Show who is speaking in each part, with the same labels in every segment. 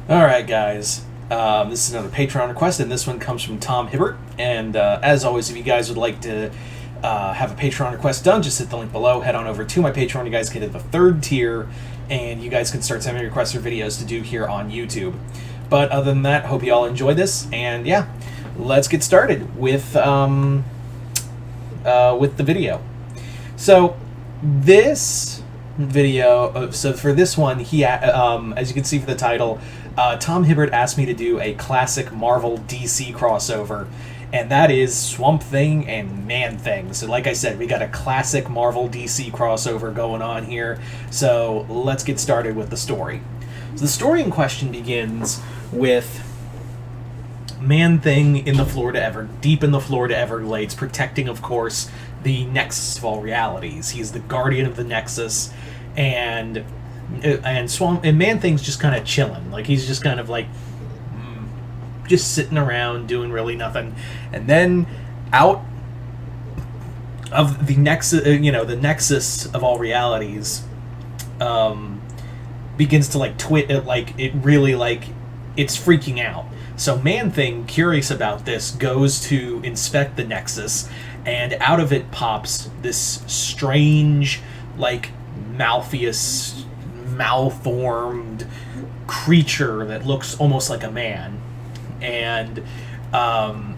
Speaker 1: Alright, guys. This is another Patreon request, and this one comes from Tom Hibbert. And as always, if you guys would like to have a Patreon request done, just hit the link below. Head on over to my Patreon. You guys get to the third tier, and you guys can start sending requests for videos to do here on YouTube. But other than that, hope you all enjoyed this. And yeah, let's get started with the video. So this video, so for this one, he as you can see for the title, Tom Hibbert asked me to do a classic Marvel DC crossover, and that is Swamp Thing and Man-Thing. So like I said, we got a classic Marvel DC crossover going on here, so let's get started with the story. So the story in question begins with Man-Thing in the deep in the Florida Everglades, protecting, of course, the Nexus of all realities. He's the guardian of the Nexus, and Man-Thing's just kind of chilling. Like, he's just kind of like just sitting around doing really nothing. And then out of the Nexus, the Nexus of all realities, begins to like it's freaking out. So Man-Thing, curious about this, goes to inspect the Nexus, and out of it pops this strange, like, malformed creature that looks almost like a man. And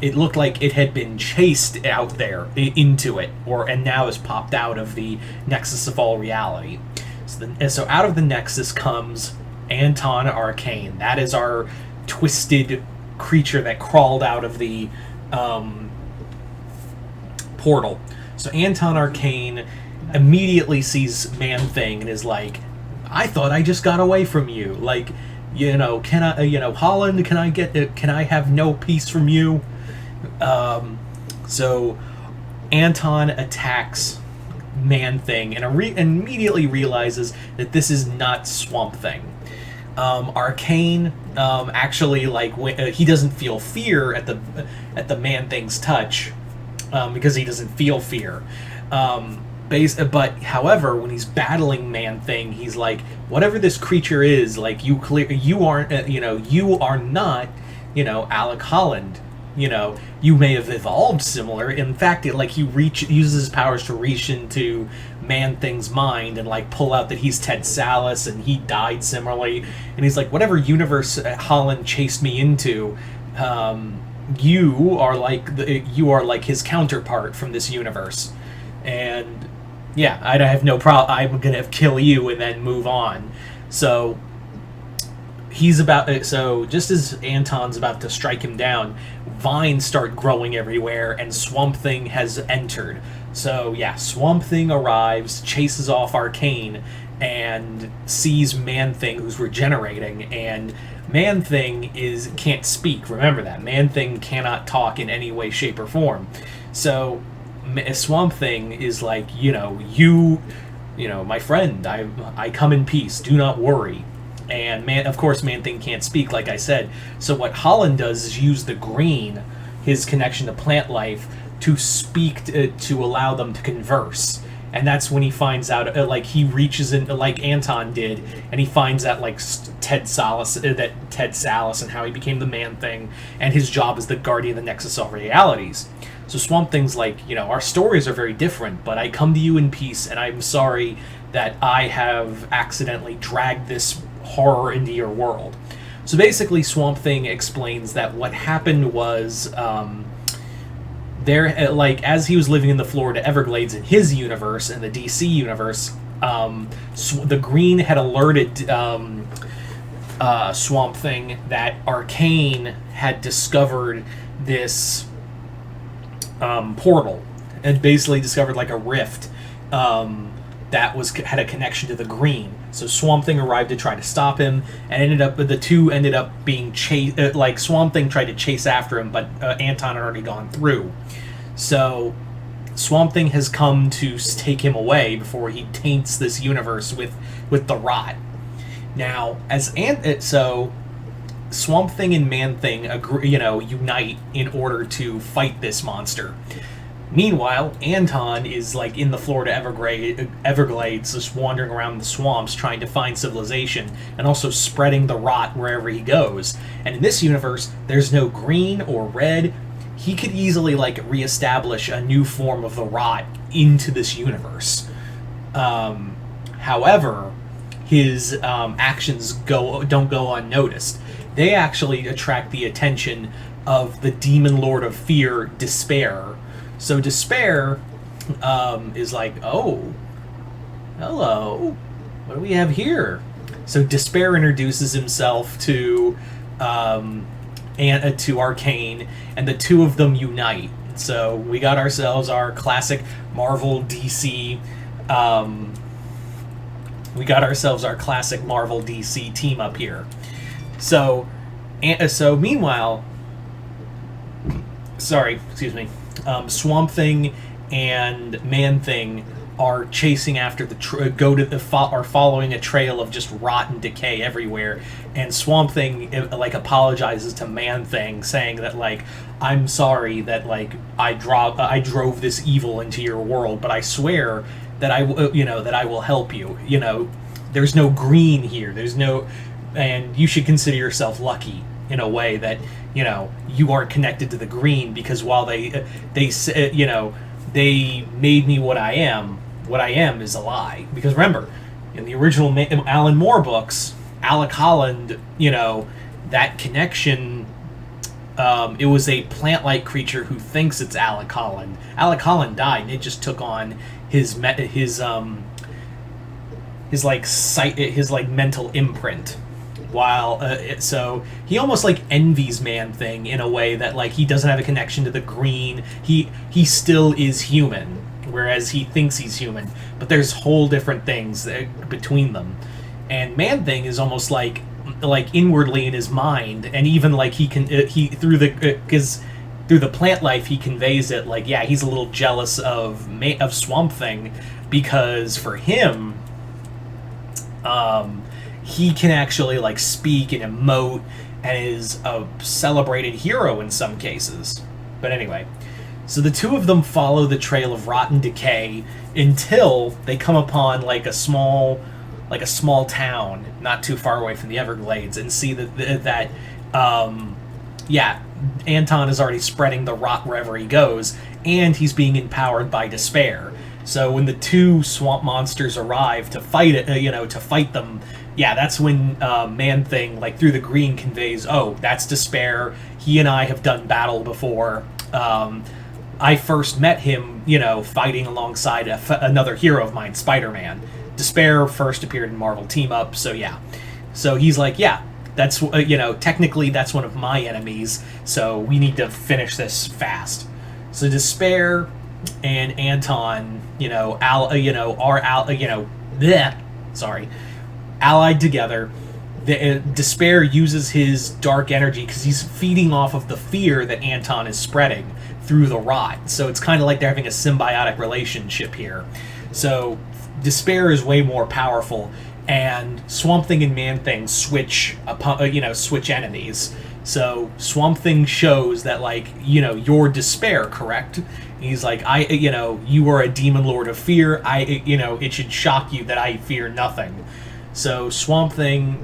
Speaker 1: it looked like it had been chased out there into it, and now has popped out of the Nexus of all reality. So out of the Nexus comes Anton Arcane. That is our twisted creature that crawled out of the portal. So Anton Arcane immediately sees Man-Thing and is like, I thought I just got away from you. Like, can I, Holland, can I have no peace from you? So Anton attacks Man-Thing and immediately realizes that this is not Swamp Thing. Arcane actually, like, he doesn't feel fear at the Man-Thing's touch, because he doesn't feel fear. But however, when he's battling Man-Thing, he's like, whatever this creature is, like, you are not, Alec Holland. You may have evolved similar. In fact, he uses his powers to reach into Man-Thing's mind and, like, pull out that he's Ted Sallis and he died similarly. And he's like, whatever universe Holland chased me into, you are like his counterpart from this universe. And yeah, I have no problem. I'm gonna kill you and then move on. So just as Anton's about to strike him down, vines start growing everywhere, and Swamp Thing has entered. So yeah, Swamp Thing arrives, chases off Arcane, and sees Man-Thing, who's regenerating. And Man-Thing can't speak. Remember that Man-Thing cannot talk in any way, shape, or form. So Swamp Thing is like, my friend, I come in peace. Do not worry. And of course, Man-Thing can't speak, like I said. So what Holland does is use the green, his connection to plant life, to speak to allow them to converse. And that's when he finds out, he reaches in, like Anton did, and he finds out, like, Ted Sallis and how he became the Man-Thing, and his job as the guardian of the Nexus of realities. So Swamp Thing's like, our stories are very different, but I come to you in peace, and I'm sorry that I have accidentally dragged this horror into your world. So basically, Swamp Thing explains that what happened was, as he was living in the Florida Everglades in his universe, in the DC universe, the Green had alerted Swamp Thing that Arcane had discovered this portal, and basically discovered like a rift that had a connection to the Green. So Swamp Thing arrived to try to stop him, and the two ended up being chased. Swamp Thing tried to chase after him, but Anton had already gone through. So Swamp Thing has come to take him away before he taints this universe with the rot. Now, so Swamp Thing and Man-Thing unite in order to fight this monster. Meanwhile, Anton is like in the Florida Everglades, just wandering around the swamps trying to find civilization and also spreading the rot wherever he goes. And in this universe, there's no green or red. He could easily like reestablish a new form of the rot into this universe. However, his actions don't go unnoticed. They actually attract the attention of the demon lord of fear, Despair. So Despair is like, oh, hello, what do we have here? So Despair introduces himself to Arcane, and the two of them unite. So we got ourselves our classic Marvel DC. Team up here. So meanwhile, Swamp Thing and Man Thing are chasing after are following a trail of just rot and decay everywhere, and Swamp Thing like apologizes to Man Thing, saying that like, I'm sorry that like I drove this evil into your world, but I swear that I will help you. There's no green here. And you should consider yourself lucky in a way that you aren't connected to the green, because while they made me what I am is a lie. Because remember, in the original Alan Moore books, Alec Holland, that connection, it was a plant-like creature who thinks it's Alec Holland. Alec Holland died, and it just took on his mental imprint. So he almost like envies Man Thing in a way that like he doesn't have a connection to the green. He still is human, whereas he thinks he's human. But there's whole different things between them. And Man Thing is almost like inwardly in his mind, and even like through the plant life he conveys it like, yeah, he's a little jealous of Swamp Thing, because for him, he can actually like speak and emote and is a celebrated hero in some cases. But anyway, so the two of them follow the trail of rotten decay until they come upon like a small town not too far away from the Everglades, and see that Anton is already spreading the rot wherever he goes, and he's being empowered by Despair. So when the two swamp monsters arrive to fight them, that's when Man Thing, like through the green, conveys, oh, that's Despair. He and I have done battle before. I first met him, fighting alongside another hero of mine, Spider-Man. Despair first appeared in Marvel Team Up, so yeah. So he's like, yeah, that's, technically that's one of my enemies, so we need to finish this fast. So Despair and Anton, allied together. Despair uses his dark energy because he's feeding off of the fear that Anton is spreading through the rot. So it's kind of like they're having a symbiotic relationship here. So Despair is way more powerful, and Swamp Thing and Man Thing switch enemies. So Swamp Thing shows that, like, you're Despair, correct? He's like, you are a demon lord of fear. It should shock you that I fear nothing. So Swamp Thing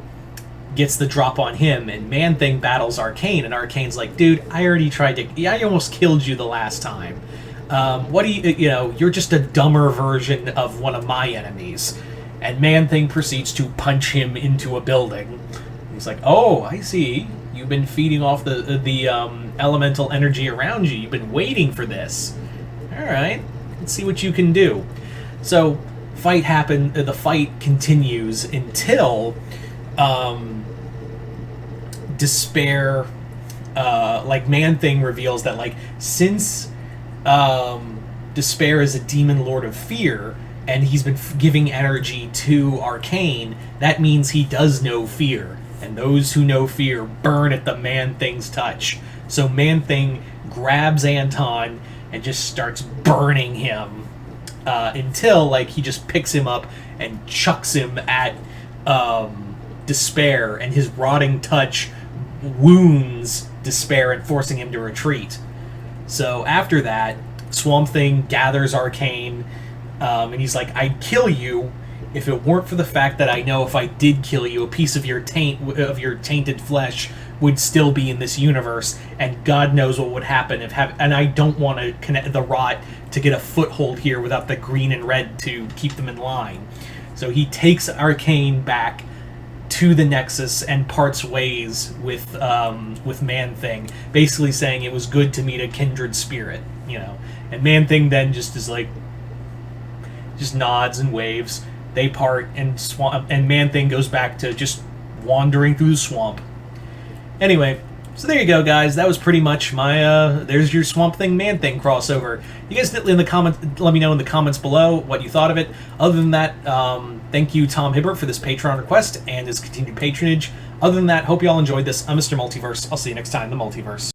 Speaker 1: gets the drop on him, and Man Thing battles Arcane, and Arcane's like, dude, I almost killed you the last time. What do you're just a dumber version of one of my enemies. And Man Thing proceeds to punch him into a building. He's like, oh, I see. You've been feeding off the elemental energy around you. You've been waiting for this. All right, let's see what you can do. So, the fight continues until Despair, Man Thing reveals that, like, since Despair is a demon lord of fear, and he's been giving energy to Arcane, that means he does know fear. And those who know fear burn at the Man Thing's touch. So Man Thing grabs Anton and just starts burning him until, like, he just picks him up and chucks him at Despair, and his rotting touch wounds Despair and forcing him to retreat. So after that, Swamp Thing gathers Arcane, and he's like, I'd kill you if it weren't for the fact that I know if I did kill you, a piece of your tainted flesh would still be in this universe, and God knows what would happen and I don't want to connect the rot to get a foothold here without the green and red to keep them in line. So he takes Arcane back to the Nexus and parts ways with Man-Thing, basically saying it was good to meet a kindred spirit, you know. And Man-Thing then just is like, just nods and waves. They part, and Man-Thing goes back to just wandering through the swamp. Anyway, so there you go, guys. That was pretty much my there's your Swamp Thing Man-Thing crossover. You guys in the comments, let me know in the comments below what you thought of it. Other than that, thank you Tom Hibbert for this Patreon request and his continued patronage. Other than that, hope you all enjoyed this. I'm Mr. Multiverse. I'll see you next time in the Multiverse.